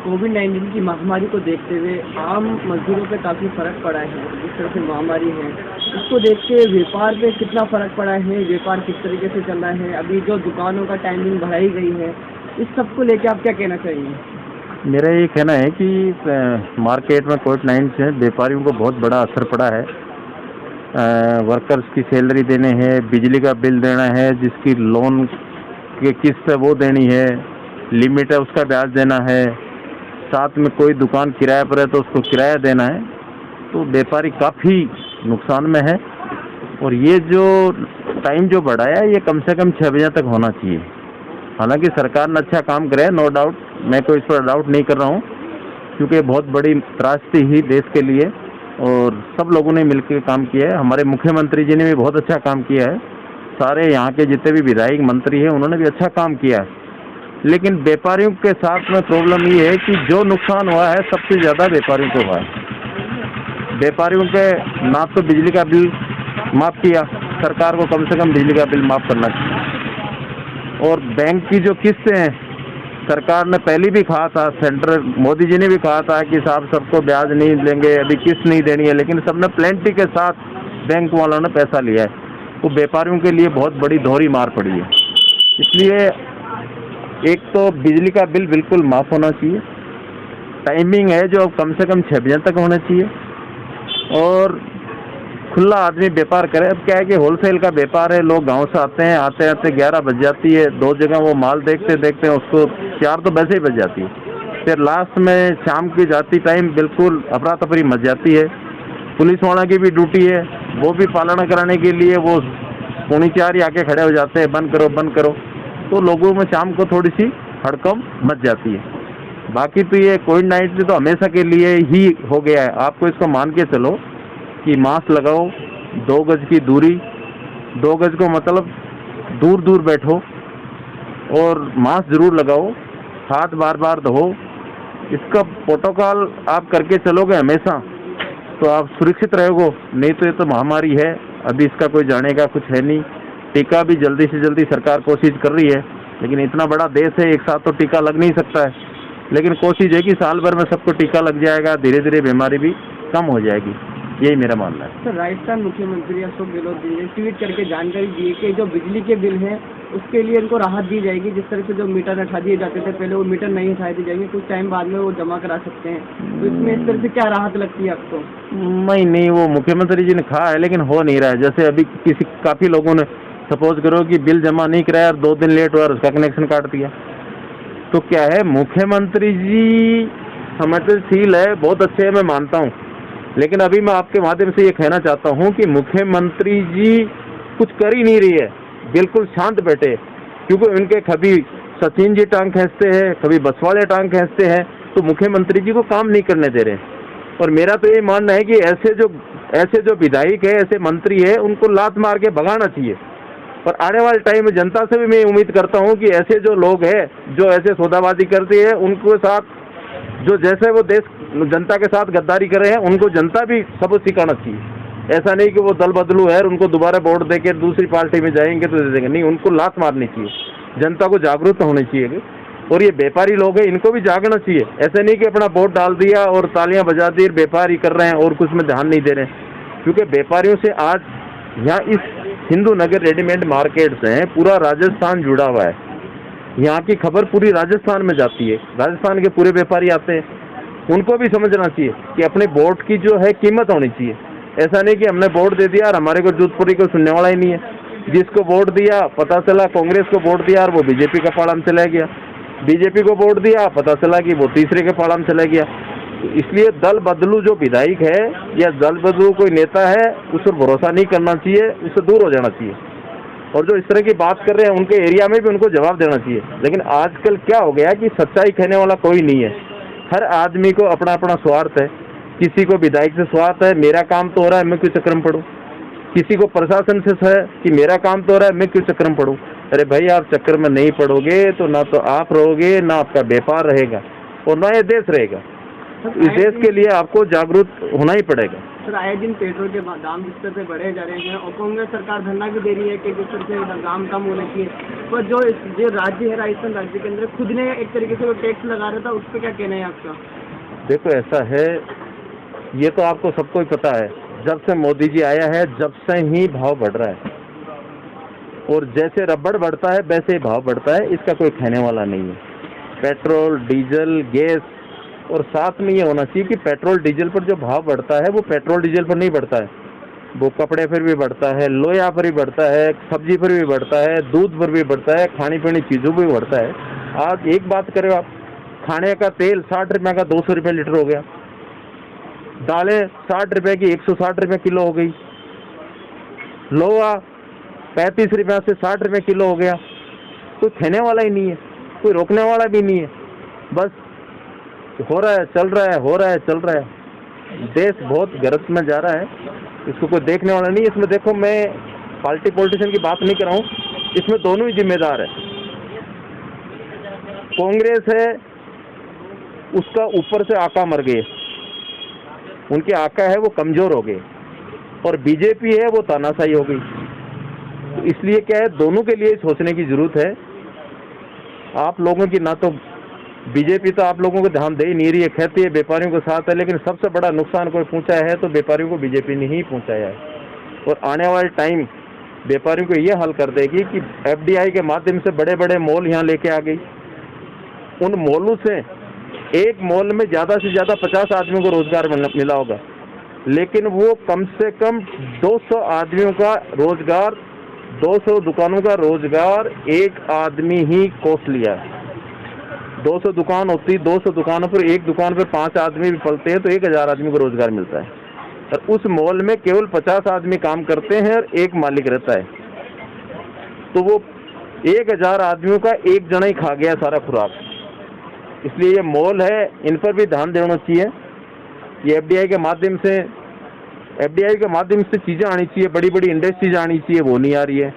कोविड-19 की महामारी को देखते हुए आम मजदूरों पे काफ़ी फ़र्क पड़ा है। जिस तरह से महामारी है, इसको देख के व्यापार पे कितना फ़र्क पड़ा है, व्यापार किस तरीके से चल रहा है, अभी जो दुकानों का टाइमिंग बढ़ाई गई है, इस सब को लेके आप क्या कहना चाहेंगे? मेरा ये कहना है कि मार्केट में कोविड-19 से व्यापारियों को बहुत बड़ा असर पड़ा है। वर्कर्स की सैलरी देने हैं, बिजली का बिल देना है, जिसकी लोन की किस्त है वो देनी है, लिमिट है उसका ब्याज देना है, साथ में कोई दुकान किराए पर है तो उसको किराया देना है। तो व्यापारी काफ़ी नुकसान में है। और ये जो टाइम जो बढ़ाया है ये कम से कम 6 बजे तक होना चाहिए। हालांकि सरकार ने अच्छा काम करे, नो डाउट, मैं कोई इस पर डाउट नहीं कर रहा हूँ, क्योंकि बहुत बड़ी त्रासदी ही देश के लिए और सब लोगों ने मिलकर काम किया है। हमारे मुख्यमंत्री जी ने भी बहुत अच्छा काम किया है, सारे यहाँ के जितने भी विधायक मंत्री हैं उन्होंने भी अच्छा काम किया है। लेकिन व्यापारियों के साथ में प्रॉब्लम ये है कि जो नुकसान हुआ है सबसे ज़्यादा व्यापारियों को हुआ है। व्यापारियों के ना तो बिजली का बिल माफ़ किया, सरकार को कम से कम बिजली का बिल माफ़ करना चाहिए। और बैंक की जो किस्तें हैं, सरकार ने पहले भी कहा था, सेंट्रल मोदी जी ने भी कहा था कि साहब सबको ब्याज नहीं देंगे, अभी किस्त नहीं देनी है, लेकिन सबने प्लेंटी के साथ बैंक वालों ने पैसा लिया है। तो व्यापारियों के लिए बहुत बड़ी दोहरी मार पड़ी है। इसलिए एक तो बिजली का बिल बिल्कुल माफ़ होना चाहिए, टाइमिंग है जो कम से कम 6 बजे तक होना चाहिए, और खुला आदमी व्यापार करे। अब क्या है कि होलसेल का व्यापार है, लोग गांव से आते हैं, आते आते 11 बज जाती है, 2 जगह वो माल देखते देखते उसको 4 तो वैसे ही बज जाती है। फिर लास्ट में शाम की जाती टाइम बिल्कुल अफरा तफरी मच जाती है। पुलिस वालों की भी ड्यूटी है, वो भी पालना कराने के लिए वो 3:45 आके खड़े हो जाते हैं, बंद करो बंद करो। तो लोगों में शाम को थोड़ी सी हड़कंप मच जाती है। बाकी तो ये कोविड-19 तो हमेशा के लिए ही हो गया है। आपको इसको मान के चलो कि मास्क लगाओ, 2 गज की दूरी, 2 गज को मतलब दूर दूर बैठो और मास्क जरूर लगाओ, हाथ बार बार धो। इसका प्रोटोकॉल आप करके चलोगे हमेशा तो आप सुरक्षित रहोगे। नहीं तो ये तो महामारी है, अभी इसका कोई जाने का कुछ है नहीं। टीका भी जल्दी से जल्दी सरकार कोशिश कर रही है, लेकिन इतना बड़ा देश है, एक साथ तो टीका लग नहीं सकता है। लेकिन कोशिश है कि साल भर में सबको टीका लग जाएगा, धीरे धीरे बीमारी भी कम हो जाएगी, यही मेरा मानना है। सर, राजस्थान मुख्यमंत्री अशोक गहलोत जी ने ट्वीट करके जानकारी दी है कि जो बिजली के बिल हैं उसके लिए इनको राहत दी जाएगी। जिस तरह से जो मीटर हटा दिए जाते थे पहले, वो मीटर नहीं हटाए दिए जाएंगे, कुछ टाइम बाद में वो जमा करा सकते हैं। तो इसमें इस तरह से क्या राहत लगती है आपको? नहीं, वो मुख्यमंत्री जी ने कहा है लेकिन हो नहीं रहा है। जैसे अभी काफ़ी लोगों ने सपोज करो कि बिल जमा नहीं कराया और 2 दिन लेट हुआ और उसका कनेक्शन काट दिया। तो क्या है, मुख्यमंत्री जी संवेदनशील है, बहुत अच्छे हैं, मैं मानता हूँ। लेकिन अभी मैं आपके माध्यम से ये कहना चाहता हूँ कि मुख्यमंत्री जी कुछ कर ही नहीं रही है, बिल्कुल शांत बैठे। क्योंकि उनके कभी सचिन जी टांग खींचते हैं, कभी बसवाड़े टांग खींचते हैं, तो मुख्यमंत्री जी को काम नहीं करने दे रहे। और मेरा तो ये मानना है कि ऐसे जो विधायक है, ऐसे मंत्री है, उनको लात मार के भगाना चाहिए। और आने वाले टाइम में जनता से भी मैं उम्मीद करता हूँ कि ऐसे जो लोग हैं जो ऐसे सौदाबाजी करते हैं, उनको साथ जो जैसे वो देश जनता के साथ गद्दारी कर रहे हैं, उनको जनता भी सबक सिखाना चाहिए। ऐसा नहीं कि वो दल बदलू है और उनको दोबारा वोट देके दूसरी पार्टी में जाएंगे तो दे देंगे, नहीं, उनको लात मारनी चाहिए। जनता को जागरूक होना चाहिए। और ये व्यापारी लोग हैं, इनको भी जागना चाहिए। ऐसे नहीं कि अपना वोट डाल दिया और तालियां बजा दी, व्यापारी कर रहे हैं और कुछ में ध्यान नहीं दे रहे हैं। क्योंकि व्यापारियों से आज यहाँ इस हिंदू नगर रेडीमेड मार्केट से पूरा राजस्थान जुड़ा हुआ है। यहाँ की खबर पूरी राजस्थान में जाती है, राजस्थान के पूरे व्यापारी आते हैं। उनको भी समझना चाहिए कि अपने वोट की जो है कीमत होनी चाहिए। ऐसा नहीं कि हमने वोट दे दिया और हमारे को जोधपुरी को सुनने वाला ही नहीं है। जिसको वोट दिया पता चला कांग्रेस को वोट दिया और वो बीजेपी का फाड़ा में चला गया, बीजेपी को वोट दिया पता चला कि वो तीसरे के फाड़ा में चला गया। तो इसलिए दल बदलू जो विधायक है या दल बदलू कोई नेता है, उस पर भरोसा नहीं करना चाहिए, उससे दूर हो जाना चाहिए। और जो इस तरह की बात कर रहे हैं उनके एरिया में भी उनको जवाब देना चाहिए। लेकिन आजकल क्या हो गया कि सच्चाई कहने वाला कोई नहीं है। हर आदमी को अपना अपना स्वार्थ है। किसी को विधायक से स्वार्थ है, मेरा काम तो हो रहा है, मैं क्यों चक्कर में पड़ूं। किसी को प्रशासन से है कि मेरा काम तो हो रहा है, मैं क्यों चक्कर में पड़ूं। अरे भाई, आप चक्कर में नहीं पड़ोगे तो ना तो आप रहोगे, ना आपका व्यापार रहेगा और ना ये देश रहेगा। इस देश के लिए आपको जागरूक होना ही पड़ेगा। सर, आए दिन पेट्रोल के दाम जिस तरह से बढ़े जा रहे हैं और कांग्रेस सरकार धरना भी दे रही है कि जिस तरह से दाम कम होने चाहिए, पर जो राज्य है, राजस्थान राज्य के अंदर खुद ने एक तरीके से वो टैक्स लगा रहा था, उस पर क्या कहना है आपका? देखो, ऐसा है, ये तो आपको सबको ही पता है, जब से मोदी जी आया है जब से ही भाव बढ़ रहा है, और जैसे रबड़ बढ़ता है वैसे ही भाव बढ़ता है, इसका कोई कहने वाला नहीं है। पेट्रोल, डीजल, गैस, और साथ में ये होना चाहिए कि पेट्रोल डीजल पर जो भाव बढ़ता है वो पेट्रोल डीजल पर नहीं बढ़ता है, वो कपड़े पर भी बढ़ता है, लोया पर भी बढ़ता है, सब्जी पर भी बढ़ता है, दूध पर भी बढ़ता है, खाने पीने चीज़ों पर भी बढ़ता है। आज एक बात करें आप, खाने का तेल 60 रुपये का 200 रुपये लीटर हो गया, दालें 60 रुपये की 160 रुपये किलो हो गई, लोहा 35 रुपये से 60 रुपये किलो हो गया। कोई कहने वाला ही नहीं है, कोई रोकने वाला भी नहीं है, बस हो रहा है, चल रहा है, हो रहा है, चल रहा है। देश बहुत गलत में जा रहा है, इसको कोई देखने वाला नहीं है। इसमें देखो, मैं पार्टी पॉलिटिशियन की बात नहीं कर रहा हूँ, इसमें दोनों ही जिम्मेदार है। कांग्रेस है, उसका ऊपर से आका मर गए, उनके आका है वो कमजोर हो गए, और बीजेपी है वो तानाशाही हो गई। तो इसलिए क्या है, दोनों के लिए सोचने की जरूरत है। आप लोगों की ना तो बीजेपी तो आप लोगों को ध्यान दे ही नहीं रही है, कहती है व्यापारियों के साथ है, लेकिन सबसे बड़ा नुकसान कोई पहुंचा है तो व्यापारियों को बीजेपी ने ही पहुंचाया है। और आने वाले टाइम व्यापारियों को ये हल कर देगी कि एफडीआई के माध्यम से बड़े बड़े मॉल यहाँ लेके आ गई। उन मॉलों से एक मॉल में ज़्यादा से ज़्यादा 50 आदमियों को रोजगार मिला होगा, लेकिन वो कम से कम 200 आदमियों का रोजगार, 200 दुकानों का रोजगार एक आदमी ही कोस लिया है। 200 दुकान होती, 200 दुकानों पर एक दुकान पर 5 आदमी भी पलते हैं तो 1000 आदमी को रोजगार मिलता है, और उस मॉल में केवल 50 आदमी काम करते हैं और एक मालिक रहता है। तो वो 1000 आदमियों का एक जना ही खा गया सारा खुराक। इसलिए ये मॉल है, इन पर भी ध्यान देना चाहिए। ये एफडीआई के माध्यम से चीज़ें आनी चाहिए, बड़ी बड़ी इंडस्ट्रीज आनी चाहिए, वो नहीं आ रही है।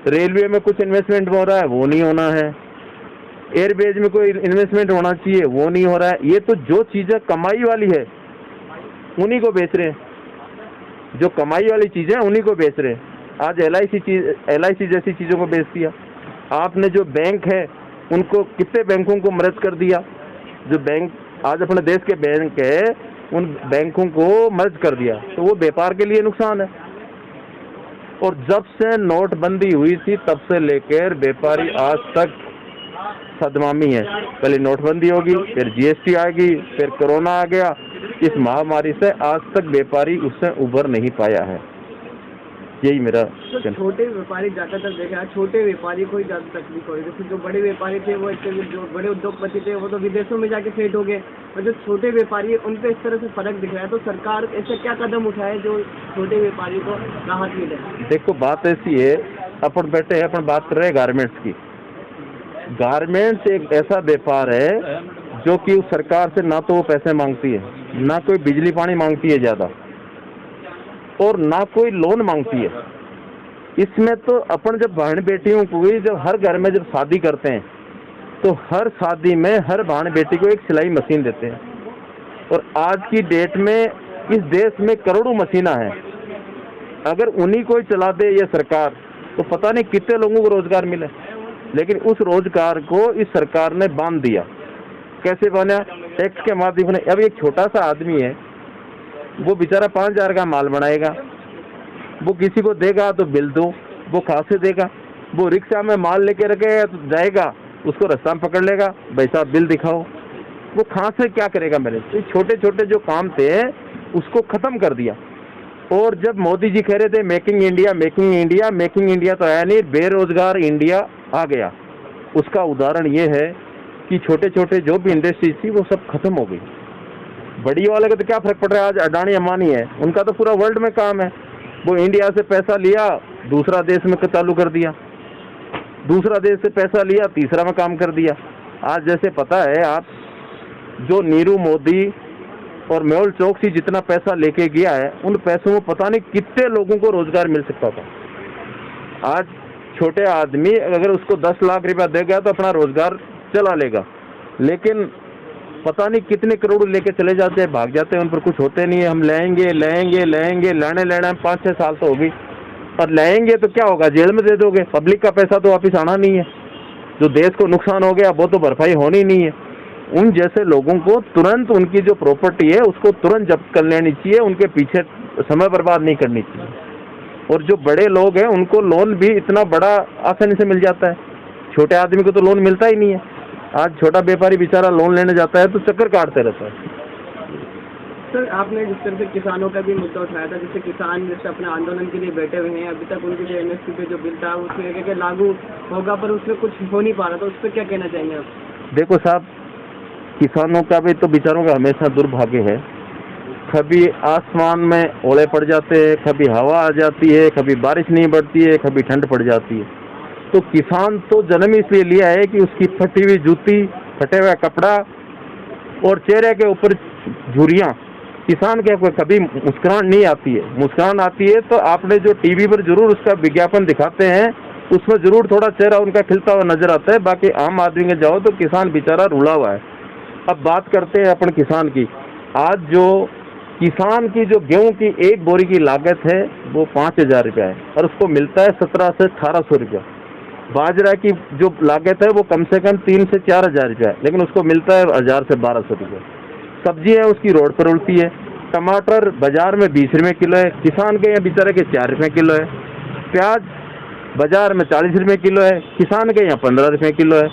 रेलवे में कुछ इन्वेस्टमेंट हो रहा है, वो नहीं होना है। एयरबेज में कोई इन्वेस्टमेंट होना चाहिए, वो नहीं हो रहा है। ये तो जो चीज़ें कमाई वाली है उन्हीं को बेच रहे हैं, जो कमाई वाली चीज़ें उन्हीं को बेच रहे हैं। आज LIC जैसी चीज़ों को बेच दिया आपने। जो बैंक है उनको, कितने बैंकों को मर्ज कर दिया। जो बैंक आज अपने देश के बैंक है उन बैंकों को मर्ज कर दिया, तो वो व्यापार के लिए नुकसान है। और जब से नोटबंदी हुई थी तब से लेकर व्यापारी आज तक सदमामी है। पहले नोटबंदी होगी, फिर GST आएगी, फिर कोरोना आ गया। इस महामारी से आज तक व्यापारी उससे उभर नहीं पाया है। यही मेरा तो छोटे व्यापारी ज़्यादातर देखा, छोटे व्यापारी को ही ज़्यादा तकलीफ हो रही है। जैसे जो बड़े व्यापारी थे वो, जो बड़े उद्योगपति थे वो तो विदेशों में जाके सेट हो गए, और जो छोटे व्यापारी है उन पर इस तरह से फर्क दिख रहा है। तो सरकार ऐसा क्या कदम उठाए जो छोटे व्यापारी को राहत मिले? देखो, बात ऐसी है, अपन बैठे हैं, अपन बात कर रहे हैं गारमेंट्स की। गारमेंट्स एक ऐसा व्यापार है जो कि उस सरकार से ना तो वो पैसे मांगती है, ना कोई बिजली पानी मांगती है ज़्यादा, और ना कोई लोन मांगती है। इसमें तो अपन जब बहन बेटियों को, जब हर घर में जब शादी करते हैं तो हर शादी में हर बहन बेटी को एक सिलाई मशीन देते हैं। और आज की डेट में इस देश में करोड़ों मशीना हैं, अगर उन्हीं को चला दे ये सरकार तो पता नहीं कितने लोगों को रोजगार मिले। लेकिन उस रोजगार को इस सरकार ने बांध दिया। कैसे बांधा? टैक्स के माध्यम से। अब एक छोटा सा आदमी है, वो बेचारा 5000 का माल बनाएगा, वो किसी को देगा तो बिल दो, वो कहाँ से देगा? वो रिक्शा में माल लेके रखेगा तो जाएगा, उसको रास्ता में पकड़ लेगा, भाई साहब बिल दिखाओ। वो कहाँ से क्या करेगा? मेरे तो छोटे छोटे जो काम थे उसको ख़त्म कर दिया। और जब मोदी जी कह रहे थे making India, making India, making India तो आया नहीं, बेरोजगार इंडिया आ गया। उसका उदाहरण ये है कि छोटे छोटे जो भी इंडस्ट्रीज थी वो सब खत्म हो गई। बड़ी वाले का तो क्या फर्क पड़ रहा है? आज अडानी अंबानी है, उनका तो पूरा वर्ल्ड में काम है। वो इंडिया से पैसा लिया, दूसरा देश में चालू कर दिया, दूसरा देश से पैसा लिया, तीसरा में काम कर दिया। आज जैसे पता है आप, जो नीरू मोदी और मेहुल चोकसी जितना पैसा लेके गया है, उन पैसों में पता नहीं कितने लोगों को रोजगार मिल सकता था। आज छोटे आदमी अगर उसको 10 लाख रुपया देगा तो अपना रोजगार चला लेगा, लेकिन पता नहीं कितने करोड़ लेके चले जाते हैं, भाग जाते हैं, उन पर कुछ होते नहीं है। हम लेंगे लेंगे लेंगे, लेना 5-6 साल तो होगी, और लेंगे तो क्या होगा, जेल में दे दोगे। पब्लिक का पैसा तो वापिस आना नहीं है, जो देश को नुकसान हो गया वो तो भरपाई होनी नहीं है। उन जैसे लोगों को तुरंत उनकी जो प्रॉपर्टी है उसको तुरंत जब्त कर लेनी चाहिए, उनके पीछे समय बर्बाद नहीं करनी चाहिए। और जो बड़े लोग हैं उनको लोन भी इतना बड़ा आसानी से मिल जाता है, छोटे आदमी को तो लोन मिलता ही नहीं है। आज छोटा व्यापारी बेचारा लोन लेने जाता है तो चक्कर काटते रहता है। सर, आपने जिस तरह से किसानों का भी मुद्दा उठाया था, जैसे किसान जैसे अपने आंदोलन के लिए बैठे हुए हैं, अभी तक उनके जो एमएसपी पे जो बिल था उसमें क्या लागू होगा, पर उसमें कुछ हो नहीं पा रहा, तो उस पर क्या कहना चाहेंगे आप? देखो साहब, किसानों का भी तो बेचारों का हमेशा दुर्भाग्य है। कभी आसमान में ओले पड़ जाते हैं, कभी हवा आ जाती है, कभी बारिश नहीं पड़ती है, कभी ठंड पड़ जाती है। तो किसान तो जन्म इसलिए लिया है कि उसकी फटी हुई जूती, फटे हुआ कपड़ा और चेहरे के ऊपर झुर्रियाँ, किसान के कभी मुस्कुराहट नहीं आती है। मुस्कुराहट आती है तो आपने जो टीवी पर जरूर उसका विज्ञापन दिखाते हैं, उसमें जरूर थोड़ा चेहरा उनका खिलता हुआ नजर आता है। बाकी आम आदमी के जाओ तो किसान बेचारा रुला हुआ है। अब बात करते हैं अपन किसान की। आज जो किसान की जो गेहूं की एक बोरी की लागत है वो 5,000 रुपया है, और उसको मिलता है 1700 से 1800 रुपया। बाजरा की जो लागत है वो कम से कम 3 से 4,000 रुपया है, लेकिन उसको मिलता है 1000 से 1200 रुपया। सब्जी है उसकी रोड पर उड़ती है। टमाटर बाजार में 20 रुपये किलो है, किसान के यहाँ बेचारे के 4 रुपये किलो है। प्याज बाजार में 40 रुपये किलो है, किसान के यहाँ 15 रुपये किलो है।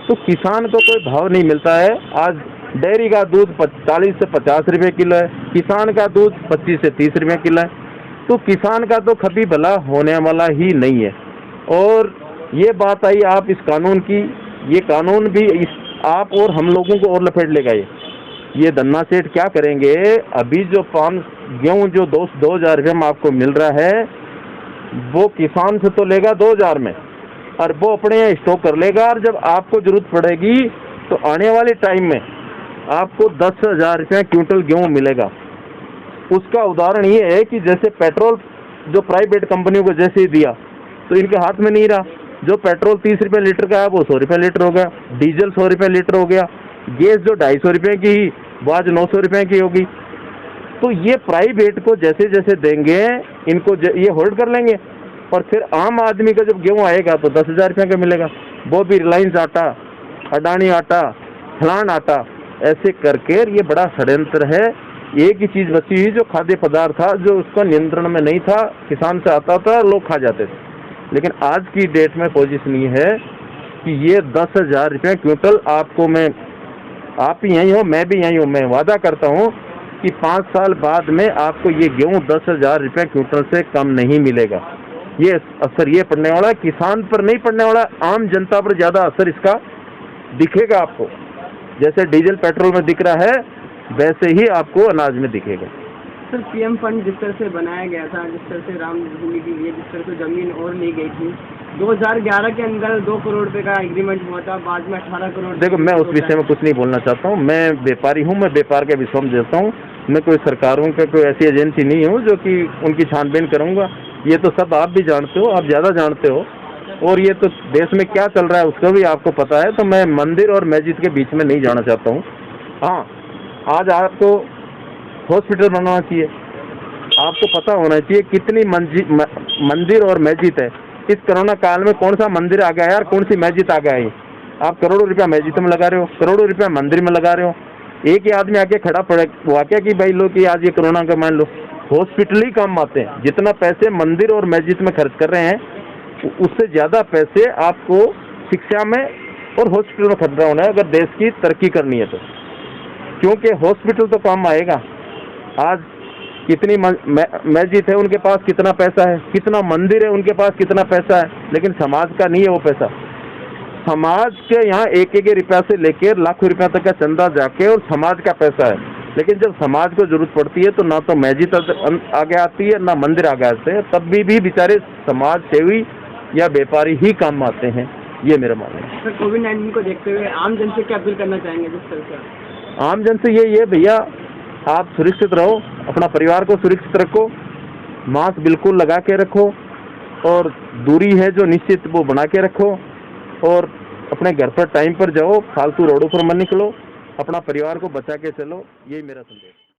तो किसान को कोई भाव नहीं मिलता है। आज डेयरी का दूध 40 से 50 रुपये किलो है, किसान का दूध 25 से 30 रुपये किलो है। तो किसान का तो कभी भला होने वाला ही नहीं है। और ये बात आई आप इस कानून की, ये कानून भी आप और हम लोगों को और लपेट लेगा। ये धन्ना सेठ क्या करेंगे, अभी जो गेहूँ जो 2,000 रुपये में आपको मिल रहा है वो किसान से तो लेगा 2,000 में, और वो अपने यहाँ स्टॉक कर लेगा, और जब आपको जरूरत पड़ेगी तो आने वाले टाइम में आपको 10,000 रुपये क्विंटल गेहूँ मिलेगा। उसका उदाहरण ये है कि जैसे पेट्रोल जो प्राइवेट कंपनियों को जैसे ही दिया तो इनके हाथ में नहीं रहा। जो पेट्रोल 30 रुपये लीटर का है वो 100 रुपये लीटर हो गया, डीजल 100 रुपये लीटर हो गया, गैस जो 250 रुपये की ही वो आज 900 रुपये की होगी। तो ये प्राइवेट को जैसे जैसे देंगे इनको ये होल्ड कर लेंगे, और फिर आम आदमी का जब गेहूँ आएगा तो 10,000 रुपये का मिलेगा। वो भी रिलायंस आटा, अडानी आटा, फलान आटा, ऐसे करके ये बड़ा षड्यंत्र है। एक ही चीज़ बची हुई जो खाद्य पदार्थ था, जो उसका नियंत्रण में नहीं था, किसान से आता था, लोग खा जाते थे। लेकिन आज की डेट में पोजीशन ये है कि ये 10,000 रुपये क्विंटल आपको मैं, आप भी यहीं हो, मैं भी यहीं हूँ, मैं वादा करता हूँ कि 5 साल बाद में आपको ये गेहूँ 10,000 रुपये क्विंटल से कम नहीं मिलेगा। ये असर ये पड़ने वाला है, किसान पर नहीं पड़ने वाला, आम जनता पर ज़्यादा असर इसका दिखेगा आपको। जैसे डीजल पेट्रोल में दिख रहा है वैसे ही आपको अनाज में दिखेगा। सर, पीएम फंड जिस तरह से बनाया गया था, जिस तरह से राम भूमि के लिए जिस तरह से ज़मीन और ली गई थी, 2011 के अंदर 2 करोड़ रुपये का एग्रीमेंट हुआ था, बाद में 18 करोड़। देखो, मैं उस विषय में कुछ नहीं बोलना चाहता हूँ। मैं व्यापारी हूँ, मैं व्यापार के विषय में देता हूँ। मैं कोई सरकारों का कोई ऐसी एजेंसी नहीं हूँ जो कि उनकी छानबीन करूँगा। ये तो सब आप भी जानते हो, आप ज़्यादा जानते हो, और ये तो देश में क्या चल रहा है उसका भी आपको पता है। तो मैं मंदिर और मस्जिद के बीच में नहीं जाना चाहता हूँ। हाँ, आज आपको हॉस्पिटल बनवाना चाहिए, आपको पता होना चाहिए कितनी मंदिर और मस्जिद है। इस कोरोना काल में कौन सा मंदिर आ गया है और कौन सी मस्जिद आ गया है। आप करोड़ों रुपया मस्जिद में लगा रहे हो, करोड़ों रुपया मंदिर में लगा रहे हो। एक ही आदमी आके खड़ा पड़े वाकया कि भाई लो कि आज ये कोरोना का मान लो हॉस्पिटल ही काम आते हैं। जितना पैसे मंदिर और मस्जिद में खर्च कर रहे हैं उससे ज़्यादा पैसे आपको शिक्षा में और हॉस्पिटल में खर्च होना है अगर देश की तरक्की करनी है तो, क्योंकि हॉस्पिटल तो काम आएगा। आज कितनी मस्जिद है उनके पास कितना पैसा है, कितना मंदिर है उनके पास कितना पैसा है, लेकिन समाज का नहीं है वो पैसा। समाज के यहाँ एक एक रुपया से लेकर लाखों रुपया तक का चंदा जाके और समाज का पैसा है। लेकिन जब समाज को जरूरत पड़ती है तो ना तो मस्जिद आगे आती है ना मंदिर आगे आते हैं, तब भी बेचारे समाज सेवी या व्यापारी ही काम आते हैं। ये मेरा मानना है। सर, कोविड-19 को देखते हुए आम जन से क्या अपील करना चाहेंगे? जिस तरह से आम जन से ये भैया, आप सुरक्षित रहो, अपना परिवार को सुरक्षित रखो, मास्क बिल्कुल लगा के रखो, और दूरी है जो निश्चित वो बना के रखो, और अपने घर पर टाइम पर जाओ, फालतू रोडों पर मत निकलो, अपना परिवार को बचा के चलो, यही मेरा संदेश है।